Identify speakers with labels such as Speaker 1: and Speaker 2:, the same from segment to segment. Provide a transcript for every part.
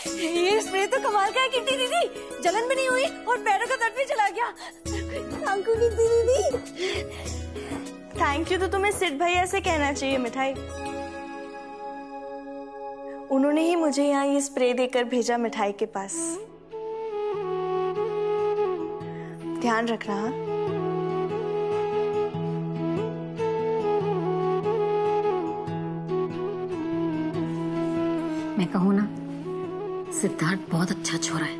Speaker 1: ये स्प्रे तो कमाल का है किट्टी दीदी, जलन भी नहीं हुई और पैरों का दर्द भी चला गया। थैंक यू किट्टी दीदी।
Speaker 2: थैंक यू तो तुम्हें सिद्ध भैया से कहना चाहिए मिठाई। उन्होंने ही मुझे यहाँ ये स्प्रे देकर भेजा मिठाई के पास। ध्यान रखना।
Speaker 3: मैं कहूँ ना, सिद्धार्थ बहुत अच्छा छोरा है।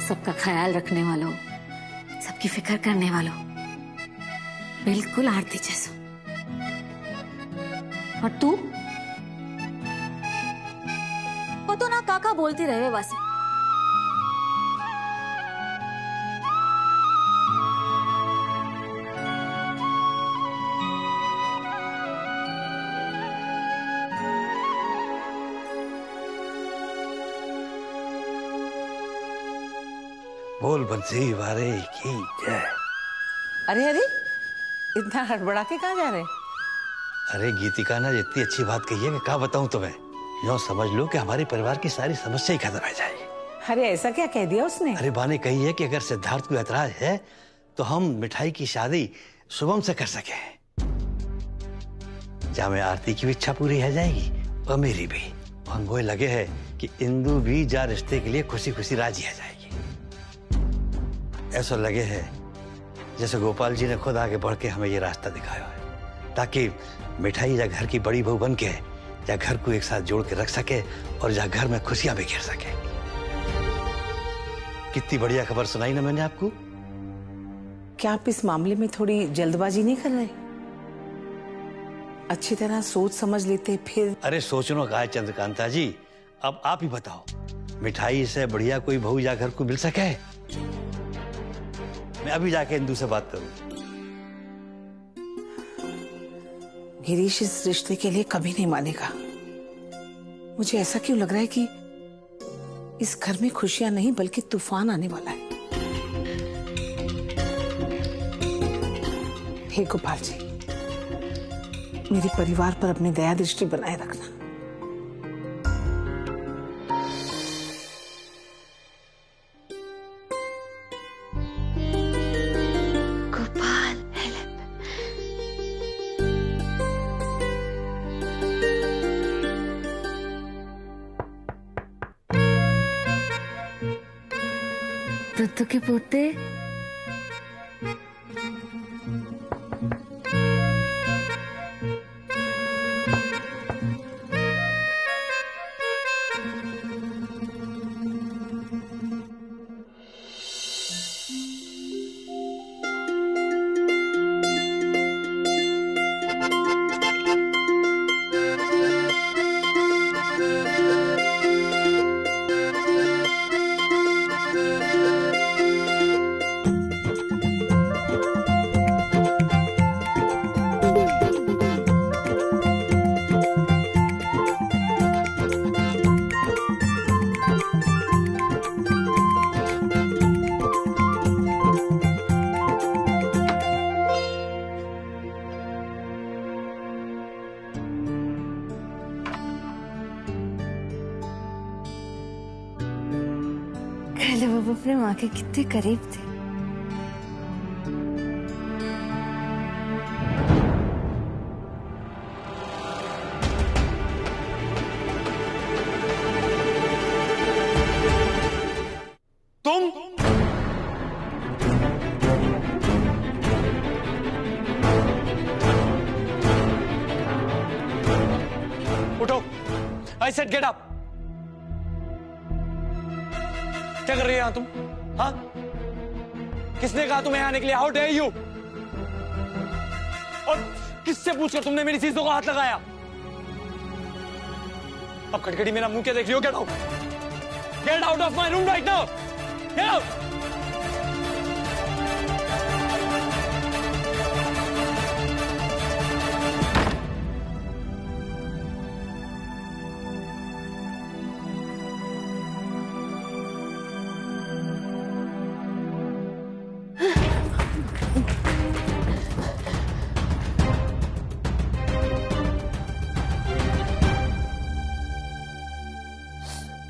Speaker 3: सबका ख्याल रखने वालों, सबकी फिक्र करने वालों, बिल्कुल आरती जैसा। और तू वो तो ना काका बोलती रहे वासे।
Speaker 4: बोल बंसी वारे की जय।
Speaker 5: अरे अरे, इतना हड़बड़ा के कहाँ जा रहे?
Speaker 4: अरे गीतिका ने इतनी अच्छी बात कही है कि क्या बताऊं तुम्हें। यूं समझ लो कि हमारे परिवार की सारी समस्या ही खत्म हो जाएगी।
Speaker 5: अरे ऐसा क्या कह दिया उसने?
Speaker 4: अरे बा ने कही है कि अगर सिद्धार्थ को ऐतराज है तो हम मिठाई की शादी शुभम से कर सके। जहाँ में आरती की भी इच्छा पूरी हो जाएगी और मेरी भी। हम वो लगे है कि इंदु भी जा रिश्ते के लिए खुशी खुशी राजी हो जाएगी। ऐसा लगे है जैसे गोपाल जी ने खुद आगे बढ़ के हमें ये रास्ता दिखाया है, ताकि मिठाई या घर की बड़ी बहू बन के या घर को एक साथ जोड़ के रख सके और या घर में खुशियां बिखेर सके। कितनी बढ़िया खबर सुनाई ना मैंने आपको।
Speaker 5: क्या आप इस मामले में थोड़ी जल्दबाजी नहीं कर रहे? अच्छी तरह सोच समझ लेते फिर।
Speaker 4: अरे सोचनो का है चंद्रकांता जी, अब आप ही बताओ, मिठाई से बढ़िया कोई बहू या घर को मिल सके? मैं अभी जाके इंदु से बात करूं।
Speaker 5: गिरीश इस रिश्ते के लिए कभी नहीं मानेगा। मुझे ऐसा क्यों लग रहा है कि इस घर में खुशियां नहीं बल्कि तूफान आने वाला है। हे गोपाल जी, मेरे परिवार पर अपनी दया दृष्टि बनाए रखना।
Speaker 3: दुद्दू के पोते, पहले वो अपने माँ के कितने करीब थे।
Speaker 4: तुम उठो। I said get up. क्या कर रही है यहां तुम? हाँ, किसने कहा तुम्हें आने के लिए? How dare you? और किससे पूछकर तुमने मेरी चीजों को हाथ लगाया? अब खटखटी मेरा मुंह क्या देख रही हो? Get out. Get out of my room right now. Get out.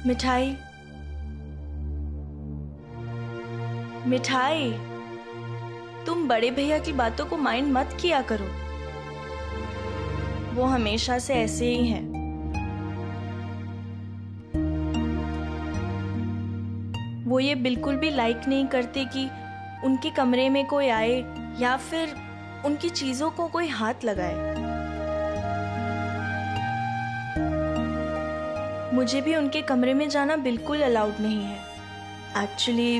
Speaker 2: मिठाई मिठाई, तुम बड़े भैया की बातों को माइंड मत किया करो। वो हमेशा से ऐसे ही हैं। वो ये बिल्कुल भी लाइक नहीं करते कि उनके कमरे में कोई आए या फिर उनकी चीजों को कोई हाथ लगाए। मुझे भी उनके कमरे में जाना बिल्कुल अलाउड नहीं है। एक्चुअली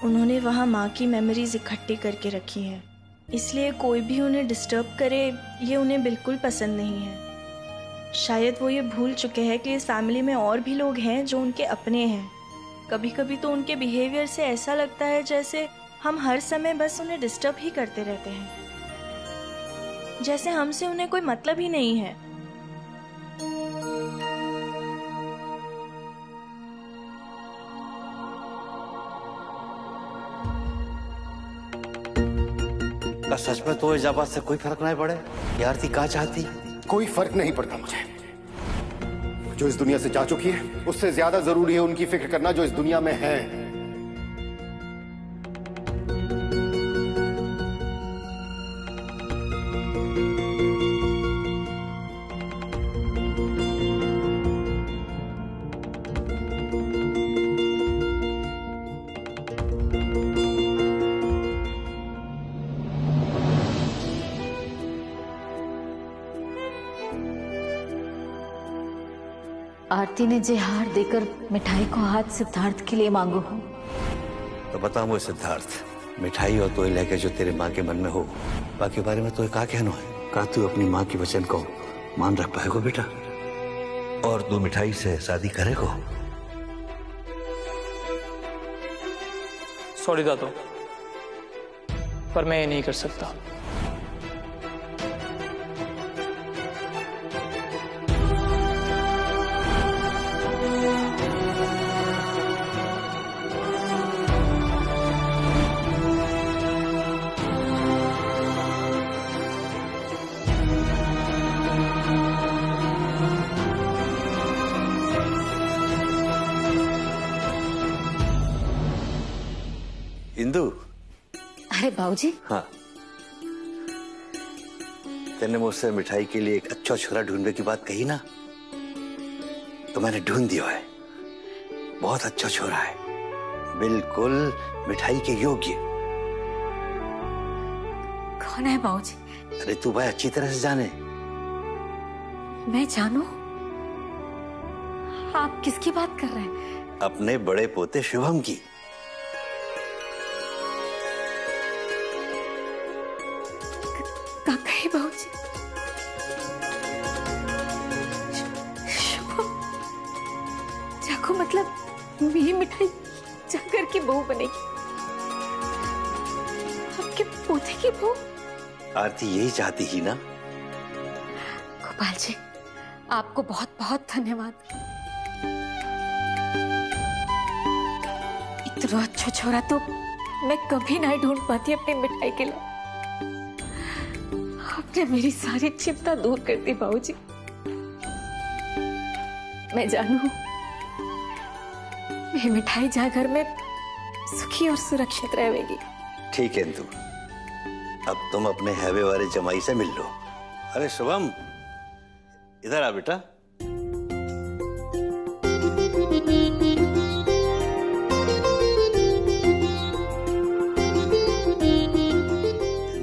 Speaker 2: उन्होंने वहाँ माँ की मेमोरीज इकट्ठी करके रखी हैं, इसलिए कोई भी उन्हें डिस्टर्ब करे ये उन्हें बिल्कुल पसंद नहीं है। शायद वो ये भूल चुके हैं कि इस फैमिली में और भी लोग हैं जो उनके अपने हैं। कभी कभी तो उनके बिहेवियर से ऐसा लगता है जैसे हम हर समय बस उन्हें डिस्टर्ब ही करते रहते हैं, जैसे हमसे उन्हें कोई मतलब ही नहीं है।
Speaker 4: का सच में तो इस बात से कोई फर्क नहीं पड़े कि आरती क्या चाहती?
Speaker 6: कोई फर्क नहीं पड़ता मुझे। जो इस दुनिया से जा चुकी है उससे ज्यादा जरूरी है उनकी फिक्र करना जो इस दुनिया में है।
Speaker 3: आरती ने जे हार देकर मिठाई को हाथ सिद्धार्थ के लिए मांगो हो।
Speaker 4: तो बता मुझे सिद्धार्थ, मिठाई और तोय लेके जो तेरे माँ के मन में हो, बाकी बारे में तो क्या कहना है? का तू अपनी माँ की वचन को मान रख पाएगो बेटा? और तू मिठाई से शादी करेगो?
Speaker 7: सॉरी दादू, पर मैं ये नहीं कर सकता।
Speaker 4: इंदु।
Speaker 3: अरे बाबूजी।
Speaker 4: हाँ, तेने मुझसे मिठाई के लिए एक अच्छा छोरा ढूंढने की बात कही ना, तो मैंने ढूंढ दिया है। बहुत अच्छा छोरा है, बिल्कुल मिठाई के योग्य।
Speaker 3: कौन है बाबूजी?
Speaker 4: अरे तू भाई अच्छी तरह से जाने।
Speaker 3: मैं जानू? आप किसकी बात कर रहे हैं?
Speaker 4: अपने बड़े पोते शुभम की।
Speaker 3: कही बाबूजी? शुभम जाको मतलब मेरी मिठाई जाकर की बहू बनेगी? आपके पोते की बहू?
Speaker 4: आरती यही चाहती ही ना।
Speaker 3: गोपाल जी, आपको बहुत बहुत धन्यवाद। इतना अच्छा छोरा तो मैं कभी नहीं ढूंढ पाती अपनी मिठाई के लिए। आपने मेरी सारी चिंता दूर कर दी बाबूजी। मैं जानू ये मिठाई जा घर में सुखी और सुरक्षित रहेगी।
Speaker 4: ठीक है इंदु, अब तुम अपने हैवे वाले जमाई से मिल लो। अरे शुभम, इधर आ बेटा।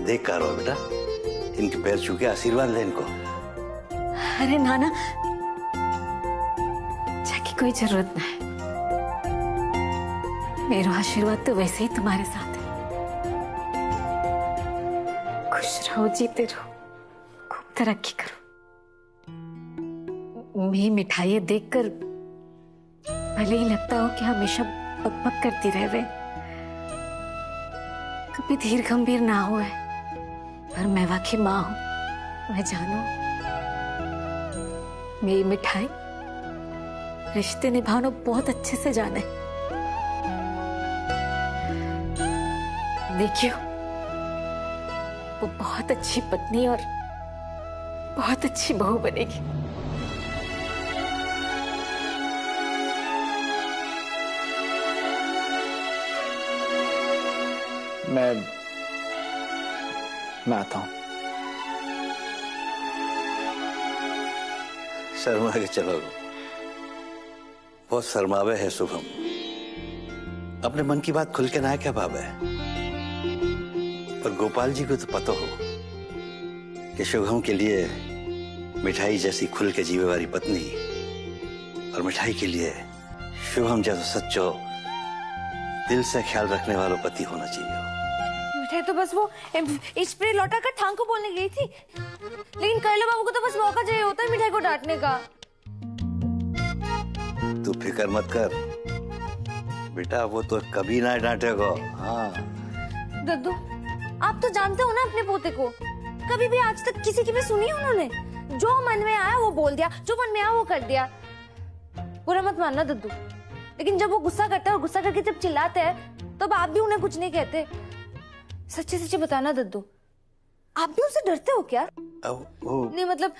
Speaker 4: देख करो बेटा, इनके पैर छू के आशीर्वाद ले इनको।
Speaker 3: अरे नाना, जाकी कोई जरूरत नहीं। मेरा आशीर्वाद तो वैसे ही तुम्हारे साथ है। खुश रहो, जीते रहो, खूब तरक्की करो। मैं मिठाई देखकर भले ही लगता हो कि हमेशा बकबक करती रहे, कभी धीर गंभीर ना हुए, पर मैं वाकई माँ हूं। मैं जानू मेरी मिठाई रिश्ते निभाना बहुत अच्छे से जाने। देखियो, वो बहुत अच्छी पत्नी और बहुत अच्छी बहू बनेगी।
Speaker 7: मैं आता हूँ।
Speaker 4: शर्मा के चलो, बहुत शर्मावे है शुभम। अपने मन की बात खुल के ना क्या भाव है, पर गोपाल जी को तो पता हो कि शुभम के लिए मिठाई जैसी खुल के जीवे वाली पत्नी और मिठाई के लिए शुभम जैसा सच्चो दिल से ख्याल रखने वाला पति होना चाहिए।
Speaker 1: मिठाई तो बस वो स्प्रे लौटा कर थांग को बोलने गई थी, लेकिन कैलो बाबू को तो बस मौका चाहिए होता है मिठाई को डांटने का।
Speaker 4: तू फिक्र मत कर बेटा, वो तो कभी ना डांटेगा। हाँ
Speaker 1: दद्दू, आप तो जानते हो ना अपने पोते को, कभी भी आज तक किसी की भी सुनी है उन्होंने? जो मन में आया वो बोल दिया, जो मन में आया वो कर दिया। बुरा मत मानना दद्दू, लेकिन जब वो गुस्सा करता है और गुस्सा करके जब चिल्लाते हैं तब आप भी उन्हें कुछ नहीं कहते। सच्चे सच्चे बताना दद्दू, आप भी उससे डरते हो क्या? नहीं मतलब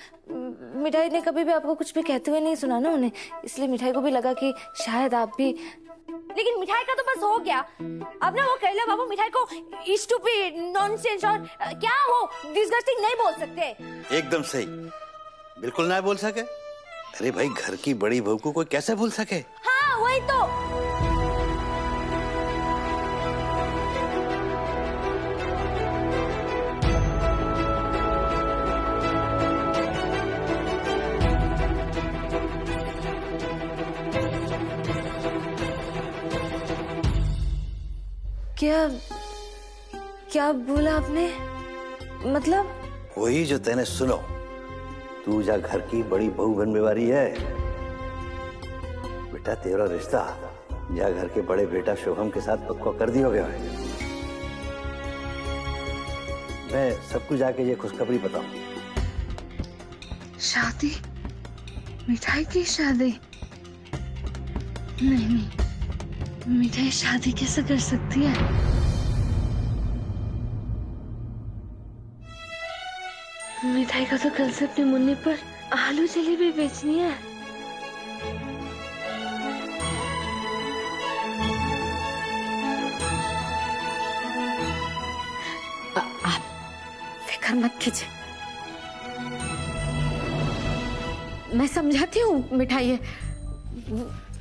Speaker 1: मिठाई ने कभी भी आपको कुछ भी कहते हुए नहीं सुना ना उन्हें, इसलिए मिठाई को भी लगा कि शायद आप भी। लेकिन मिठाई का तो बस हो गया। अब ना वो कैला बाबू मिठाई को स्टूपिड, नॉनसेंस और क्या वो डिस्गस्टिंग नहीं बोल सकते।
Speaker 4: एकदम सही, बिल्कुल ना बोल सके। अरे भाई, घर की बड़ी बहू को कोई कैसे भूल सके?
Speaker 1: हाँ वही तो। क्या बोला आपने? मतलब
Speaker 4: वही जो तेने सुनो। तू जा घर की बड़ी बहू बनने वाली है बेटा, तेरा रिश्ता जा घर के बड़े बेटा शुभम के साथ पक्का कर दिया गया है। मैं सबको जाके ये खुशखबरी बताऊं।
Speaker 5: शादी? मिठाई की शादी? नहीं, मिठाई शादी कैसे कर सकती है? मिठाई को तो कल से अपने मुन्नी पर आलू जलेबी बेचनी है।
Speaker 3: आप फिक्र मत कीजिए, मैं समझाती हूँ। मिठाई है,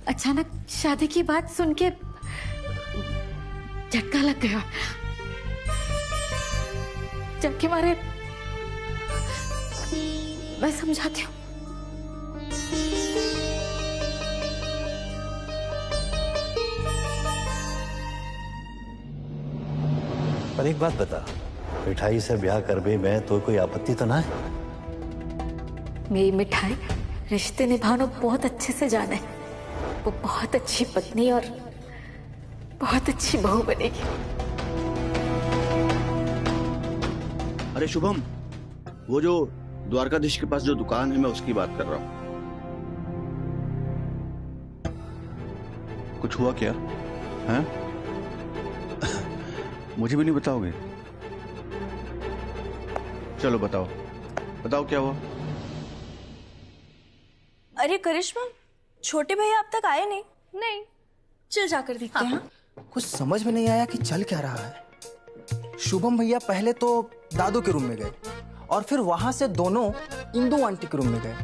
Speaker 3: अचानक शादी की बात सुन के झटका लग गया, झटके मारे। मैं समझाती हूँ।
Speaker 4: पर एक बात बता, मिठाई से ब्याह कर बे मैं तो कोई आपत्ति तो ना है?
Speaker 3: मेरी मिठाई रिश्ते निभाना बहुत अच्छे से जाने, वो बहुत अच्छी पत्नी और बहुत अच्छी बहू बनेगी।
Speaker 8: अरे शुभम, वो जो द्वारकाधीश के पास जो दुकान है, मैं उसकी बात कर रहा हूँ। कुछ हुआ क्या? हैं? मुझे भी नहीं बताओगे? चलो बताओ, बताओ क्या हुआ?
Speaker 2: अरे करिश्मा, छोटे भैया अब तक आए नहीं। नहीं, चल जाकर देखते हैं।
Speaker 9: कुछ समझ में नहीं आया कि चल क्या रहा है। शुभम भैया पहले तो दादू के रूम में गए और फिर वहां से दोनों इंदू आंटी के रूम में गए।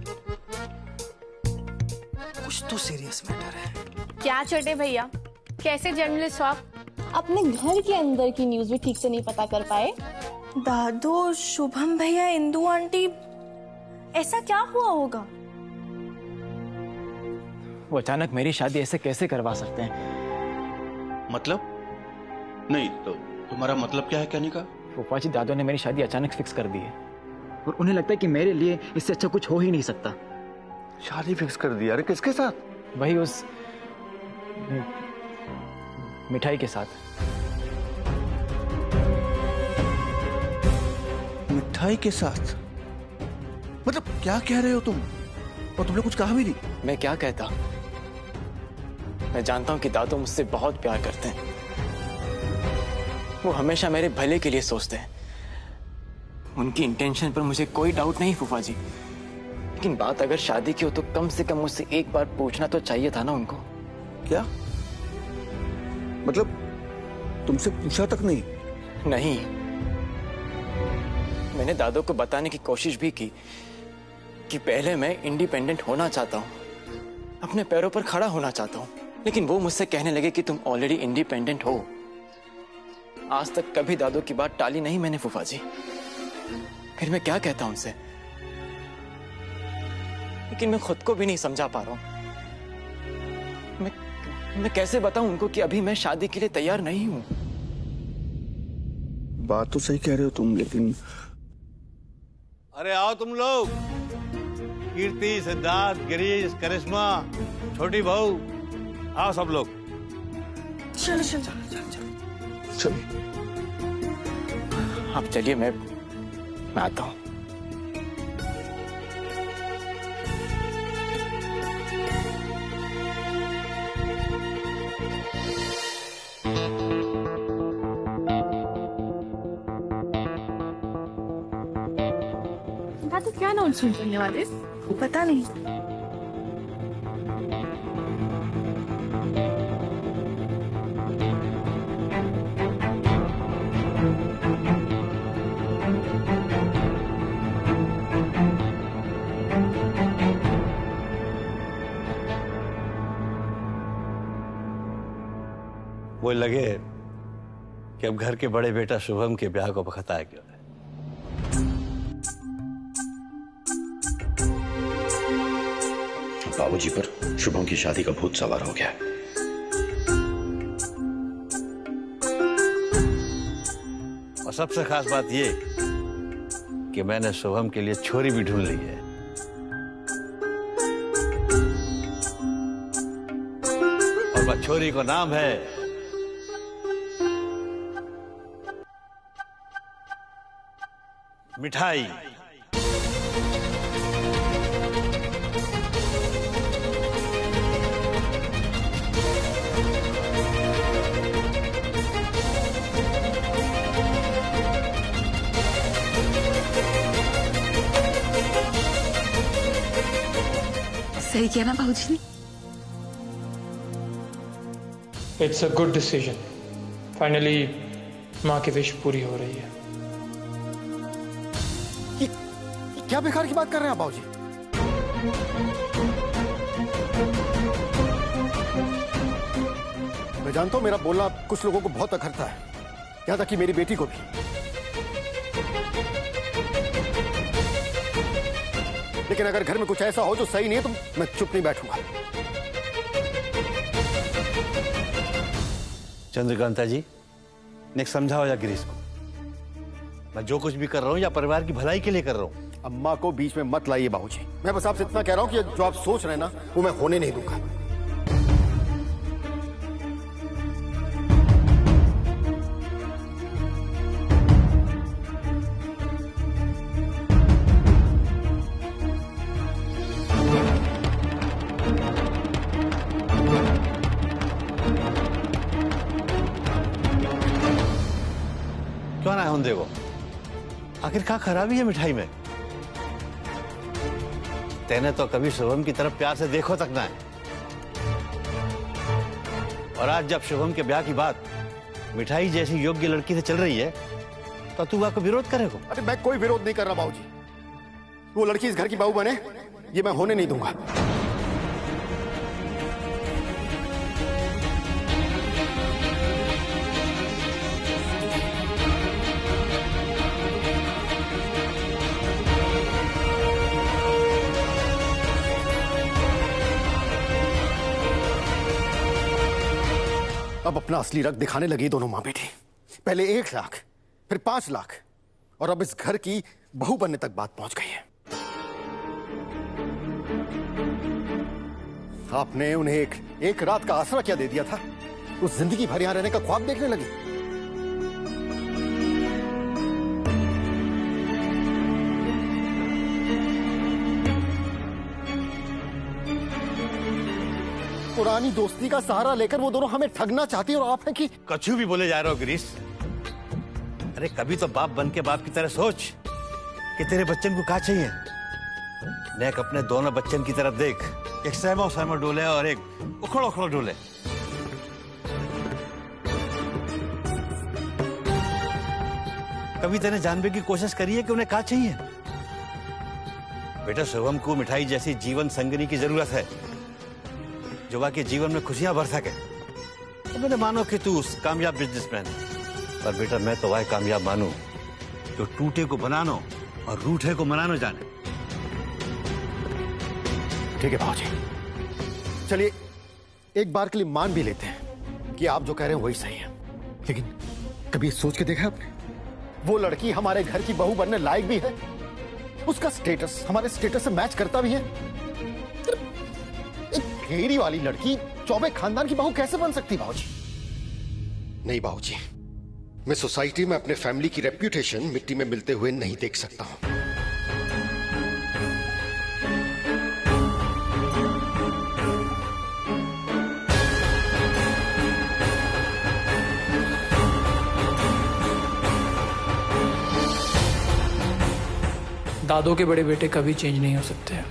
Speaker 9: कुछ तो सीरियस मैटर है।
Speaker 10: क्या छोटे भैया, कैसे जर्नलिस्ट हो आप? अपने घर के अंदर की न्यूज भी ठीक से नहीं पता कर पाए।
Speaker 2: दादू, शुभम भैया, इंदू आंटी, ऐसा क्या हुआ होगा?
Speaker 7: वो अचानक मेरी शादी ऐसे कैसे करवा सकते हैं?
Speaker 8: मतलब? नहीं तो तुम्हारा मतलब क्या है कहने का?
Speaker 7: फूफा जी, दादू ने मेरी शादी अचानक फिक्स कर दी है और उन्हें लगता है कि मेरे लिए इससे अच्छा कुछ हो ही नहीं सकता।
Speaker 8: शादी फिक्स कर दी? अरे किसके साथ?
Speaker 7: वही उस मिठाई के साथ।
Speaker 8: मिठाई के साथ? मतलब क्या कह रहे हो तुम? और तुमने कुछ कहा भी नहीं?
Speaker 7: मैं क्या कहता? मैं जानता हूं कि दादू मुझसे बहुत प्यार करते हैं, वो हमेशा मेरे भले के लिए सोचते हैं। उनकी इंटेंशन पर मुझे कोई डाउट नहीं फूफा जी, लेकिन बात अगर शादी की हो तो कम से कम मुझसे एक बार पूछना तो चाहिए था ना उनको।
Speaker 8: क्या मतलब? तुमसे पूछा तक नहीं?
Speaker 7: नहीं, मैंने दादू को बताने की कोशिश भी की कि पहले मैं इंडिपेंडेंट होना चाहता हूं, अपने पैरों पर खड़ा होना चाहता हूं, लेकिन वो मुझसे कहने लगे कि तुम ऑलरेडी इंडिपेंडेंट हो। आज तक कभी दादू की बात टाली नहीं मैंने फूफा जी। फिर मैं क्या कहता उनसे? लेकिन मैं खुद को भी नहीं समझा पा रहा हूं। मैं कैसे बताऊं उनको कि अभी मैं शादी के लिए तैयार नहीं हूं?
Speaker 8: बात तो सही कह रहे हो तुम, लेकिन
Speaker 4: अरे आओ तुम लोग, कीर्ति, सिद्धार्थ, गिरीश, करिश्मा, छोटी बहू, आओ सब लोग।
Speaker 2: चलो चलो चलो चलो
Speaker 8: चलिए।
Speaker 7: आप चलिए, मैं आता हूं।
Speaker 10: तो क्या अनाउंसमेंट करने वाले?
Speaker 2: पता नहीं।
Speaker 4: वो लगे कि अब घर के बड़े बेटा शुभम के ब्याह को वक्त आ गया है।
Speaker 11: बाबूजी पर शुभम की शादी का भूत सवार हो गया।
Speaker 4: और सबसे खास बात ये कि मैंने शुभम के लिए छोरी भी ढूंढ ली है। और वह छोरी का नाम है मिठाई।
Speaker 5: सही किया ना बाबूजी ने?
Speaker 12: It's a good decision. Finally माँ की विश पूरी हो रही है।
Speaker 6: क्या बेकार की बात कर रहे हैं आप बाबूजी? मैं जानता हूं मेरा बोलना कुछ लोगों को बहुत अखरता है, यहां तक कि मेरी बेटी को भी। लेकिन अगर घर में कुछ ऐसा हो जो सही नहीं है तो मैं चुप नहीं बैठूंगा।
Speaker 4: चंद्रकांता जी ने समझाओ या गिरीश को, मैं जो कुछ भी कर रहा हूं या परिवार की भलाई के लिए कर रहा हूं।
Speaker 6: अम्मा को बीच में मत लाइए बाबूजी। मैं बस आपसे इतना कह रहा हूं कि जो आप सोच रहे हैं ना वो मैं होने नहीं दूंगा।
Speaker 4: क्यों ना होने वो? आखिर क्या खराबी है मिठाई में? तेने तो कभी शुभम की तरफ प्यार से देखो तक ना है। और आज जब शुभम के ब्याह की बात मिठाई जैसी योग्य लड़की से चल रही है तो तू आपको विरोध करेगा?
Speaker 6: अरे मैं कोई विरोध नहीं कर रहा बाबूजी। वो लड़की इस घर की बहू बने ये मैं होने नहीं दूंगा। अब अपना असली रंग दिखाने लगी दोनों मां बेटी। पहले 1 लाख, फिर 5 लाख, और अब इस घर की बहू बनने तक बात पहुंच गई है। आपने उन्हें एक रात का आसरा क्या दे दिया था? उस जिंदगी भर यहां रहने का ख्वाब देखने लगी। पुरानी दोस्ती का सहारा लेकर वो दोनों हमें ठगना चाहती है और आप हैं कि
Speaker 4: कछु भी बोले जा रहे हो गिरीश। अरे कभी तो बाप बन के बाप की तरह सोच कि तेरे बच्चन को क्या चाहिए। नेक अपने दोनों बच्चन की तरफ देख, एक सहमा सहमा डोले और एक उखड़ उखड़ डोले। कभी तेने जानने की कोशिश करी है कि उन्हें क्या चाहिए? बेटा शुभम को मिठाई जैसी जीवन संगिनी की जरूरत है जो वाकई जीवन में खुशियां भर सके। तो मैंने मानो कि तू उस कामयाब बिजनेसमैन, पर बेटा मैं तो वह कामयाब मानू जो टूटे को बनानो और रूठे को मनानो जाने।
Speaker 6: ठीक है भाजी, चलिए एक बार के लिए मान भी लेते हैं कि आप जो कह रहे हैं वही सही है, लेकिन कभी सोच के देखा आपने वो लड़की हमारे घर की बहू बनने लायक भी है? उसका स्टेटस हमारे स्टेटस से मैच करता भी है? एक घेरी वाली लड़की चौबे खानदान की बहू कैसे बन सकती बाबूजी? नहीं बाबूजी, मैं सोसाइटी में अपने फैमिली की रेप्यूटेशन मिट्टी में मिलते हुए नहीं देख सकता हूं।
Speaker 12: दादों के बड़े बेटे कभी चेंज नहीं हो सकते हैं।